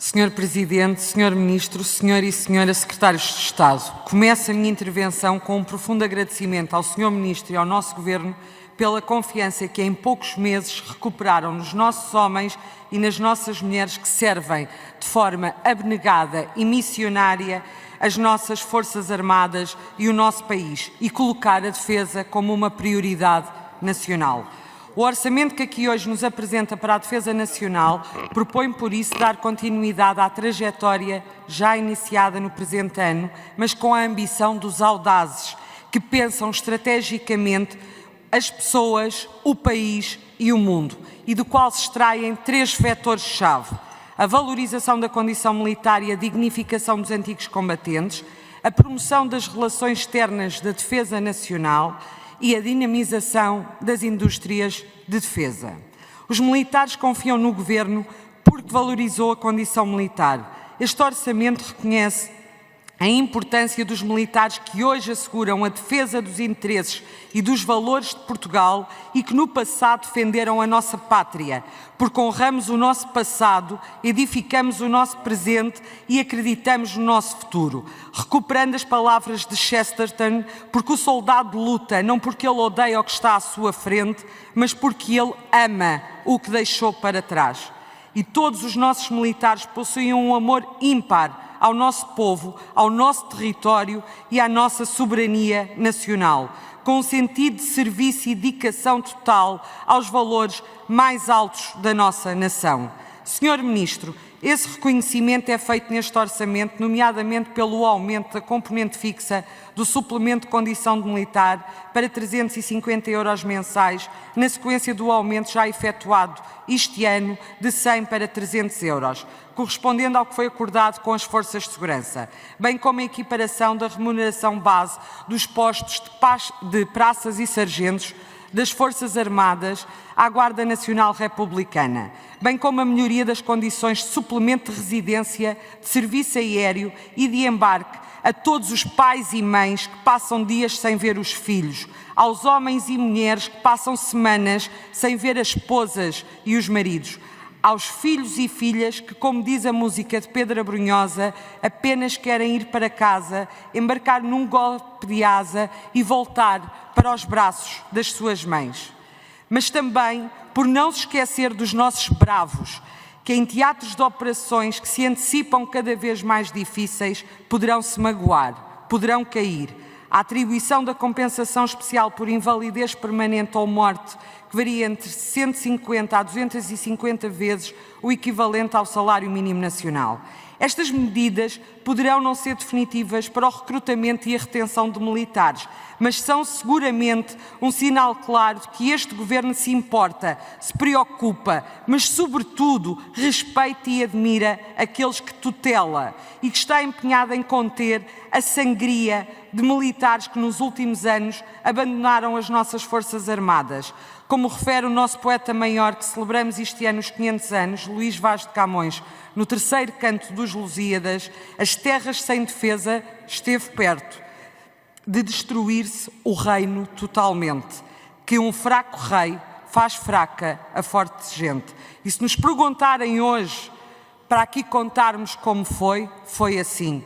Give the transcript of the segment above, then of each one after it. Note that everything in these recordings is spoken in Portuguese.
Senhor Presidente, Senhor Ministro, Senhor e Senhora Secretários de Estado, começo a minha intervenção com um profundo agradecimento ao Senhor Ministro e ao nosso Governo pela confiança que em poucos meses recuperaram nos nossos homens e nas nossas mulheres que servem de forma abnegada e missionária as nossas Forças Armadas e o nosso país e colocar a defesa como uma prioridade nacional. O orçamento que aqui hoje nos apresenta para a defesa nacional propõe, por isso, dar continuidade à trajetória já iniciada no presente ano, mas com a ambição dos audazes, que pensam estrategicamente as pessoas, o país e o mundo, e do qual se extraem três vetores-chave: a valorização da condição militar e a dignificação dos antigos combatentes, a promoção das relações externas da defesa nacional e a dinamização das indústrias de defesa. Os militares confiam no Governo porque valorizou a condição militar. Este orçamento reconhece a importância dos militares que hoje asseguram a defesa dos interesses e dos valores de Portugal e que no passado defenderam a nossa pátria, porque honramos o nosso passado, edificamos o nosso presente e acreditamos no nosso futuro. Recuperando as palavras de Chesterton, porque o soldado luta não porque ele odeia o que está à sua frente, mas porque ele ama o que deixou para trás. E todos os nossos militares possuem um amor ímpar ao nosso povo, ao nosso território e à nossa soberania nacional, com um sentido de serviço e dedicação total aos valores mais altos da nossa nação. Senhor Ministro, esse reconhecimento é feito neste orçamento, nomeadamente pelo aumento da componente fixa do suplemento de condição de militar para 350 € mensais, na sequência do aumento já efetuado este ano de 100 para 300 €, correspondendo ao que foi acordado com as Forças de Segurança, bem como a equiparação da remuneração base dos postos de praças e sargentos das Forças Armadas à Guarda Nacional Republicana, bem como a melhoria das condições de suplemento de residência, de serviço aéreo e de embarque a todos os pais e mães que passam dias sem ver os filhos, aos homens e mulheres que passam semanas sem ver as esposas e os maridos, aos filhos e filhas que, como diz a música de Pedro Abrunhosa, apenas querem ir para casa, embarcar num golpe de asa e voltar para os braços das suas mães. Mas também por não se esquecer dos nossos bravos, que em teatros de operações que se antecipam cada vez mais difíceis, poderão se magoar, poderão cair. A atribuição da compensação especial por invalidez permanente ou morte, que varia entre 150 a 250 vezes o equivalente ao salário mínimo nacional. Estas medidas poderão não ser definitivas para o recrutamento e a retenção de militares, mas são seguramente um sinal claro de que este Governo se importa, se preocupa, mas sobretudo respeita e admira aqueles que tutela e que está empenhado em conter a sangria de militares que nos últimos anos abandonaram as nossas Forças Armadas. Como refere o nosso poeta maior, que celebramos este ano os 500 anos, Luís Vaz de Camões, no terceiro canto dos Lusíadas, as terras sem defesa esteve perto de destruir-se o reino totalmente, que um fraco rei faz fraca a forte gente. E se nos perguntarem hoje, para aqui contarmos como foi assim.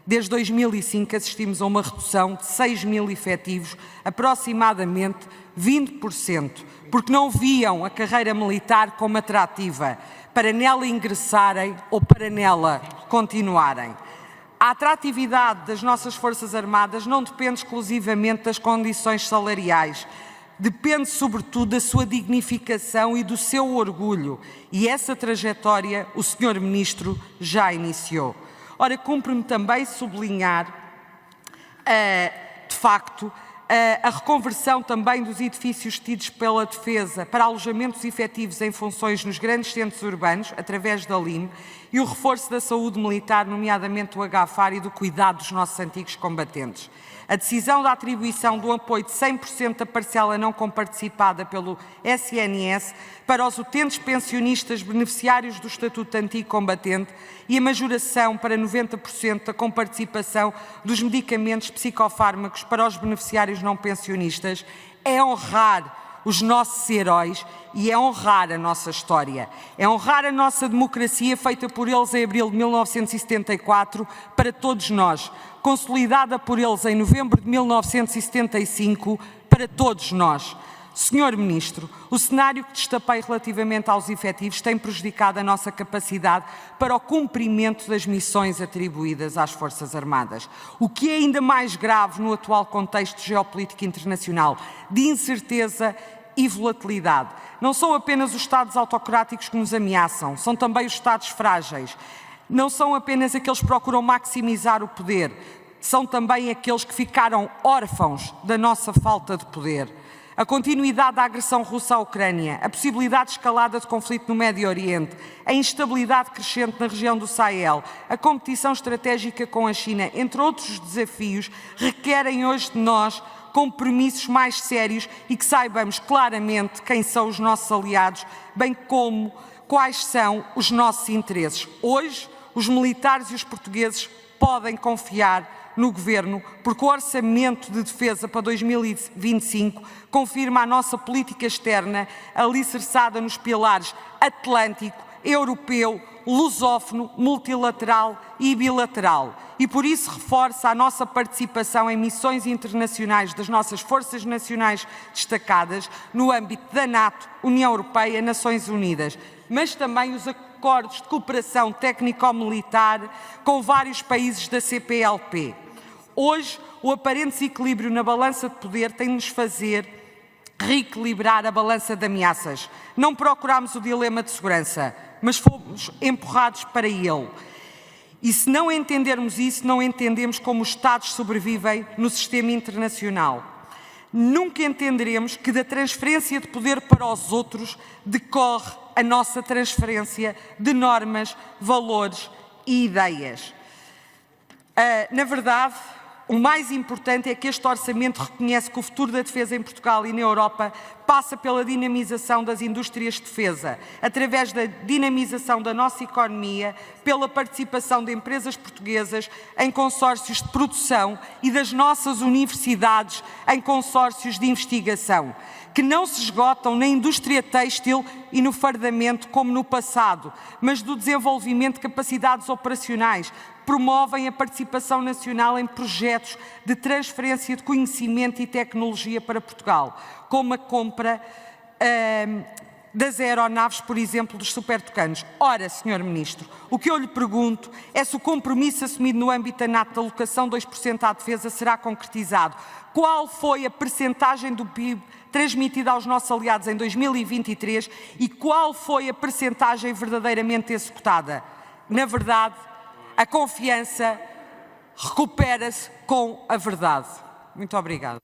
Desde 2005 assistimos a uma redução de 6.000 efetivos, aproximadamente 20%, porque não viam a carreira militar como atrativa, para nela ingressarem ou para nela continuarem. A atratividade das nossas Forças Armadas não depende exclusivamente das condições salariais, depende sobretudo da sua dignificação e do seu orgulho, e essa trajetória o Sr. Ministro já iniciou. Ora, cumpre-me também sublinhar, de facto, a reconversão também dos edifícios tidos pela defesa para alojamentos efetivos em funções nos grandes centros urbanos, através da LIM, e o reforço da saúde militar, nomeadamente o HFAR e do cuidado dos nossos antigos combatentes. A decisão da atribuição do apoio de 100% da parcela não comparticipada pelo SNS para os utentes pensionistas beneficiários do Estatuto Antigo-Combatente e a majoração para 90% da comparticipação dos medicamentos psicofármacos para os beneficiários não pensionistas é honrar os nossos heróis e é honrar a nossa história. É honrar a nossa democracia feita por eles em abril de 1974 para todos nós, consolidada por eles em novembro de 1975 para todos nós. Senhor Ministro, o cenário que destapei relativamente aos efetivos tem prejudicado a nossa capacidade para o cumprimento das missões atribuídas às Forças Armadas, o que é ainda mais grave no atual contexto geopolítico internacional, de incerteza e volatilidade. Não são apenas os Estados autocráticos que nos ameaçam, são também os Estados frágeis. Não são apenas aqueles que procuram maximizar o poder, são também aqueles que ficaram órfãos da nossa falta de poder. A continuidade da agressão russa à Ucrânia, a possibilidade de escalada de conflito no Médio Oriente, a instabilidade crescente na região do Sahel, a competição estratégica com a China, entre outros desafios, requerem hoje de nós compromissos mais sérios e que saibamos claramente quem são os nossos aliados, bem como quais são os nossos interesses. Hoje, os militares e os portugueses podem confiar no Governo, porque o Orçamento de Defesa para 2025 confirma a nossa política externa alicerçada nos pilares atlântico, europeu, lusófono, multilateral e bilateral. E por isso reforça a nossa participação em missões internacionais das nossas Forças Nacionais destacadas no âmbito da NATO, União Europeia, Nações Unidas, mas também os acordos de cooperação técnico-militar com vários países da CPLP. Hoje, o aparente desequilíbrio na balança de poder tem de nos fazer reequilibrar a balança de ameaças. Não procurámos o dilema de segurança, mas fomos empurrados para ele. E se não entendermos isso, não entendemos como os Estados sobrevivem no sistema internacional. Nunca entenderemos que da transferência de poder para os outros decorre a nossa transferência de normas, valores e ideias. Na verdade, o mais importante é que este orçamento reconhece que o futuro da defesa em Portugal e na Europa passa pela dinamização das indústrias de defesa, através da dinamização da nossa economia, pela participação de empresas portuguesas em consórcios de produção e das nossas universidades em consórcios de investigação, que não se esgotam na indústria têxtil e no fardamento como no passado, mas do desenvolvimento de capacidades operacionais, promovem a participação nacional em projetos de transferência de conhecimento e tecnologia para Portugal, como a compra das aeronaves, por exemplo, dos supertucanos. Ora, Sr. Ministro, o que eu lhe pergunto é se o compromisso assumido no âmbito da NATO da alocação de 2% à defesa será concretizado. Qual foi a percentagem do PIB transmitida aos nossos aliados em 2023 e qual foi a percentagem verdadeiramente executada? Na verdade, a confiança recupera-se com a verdade. Muito obrigada.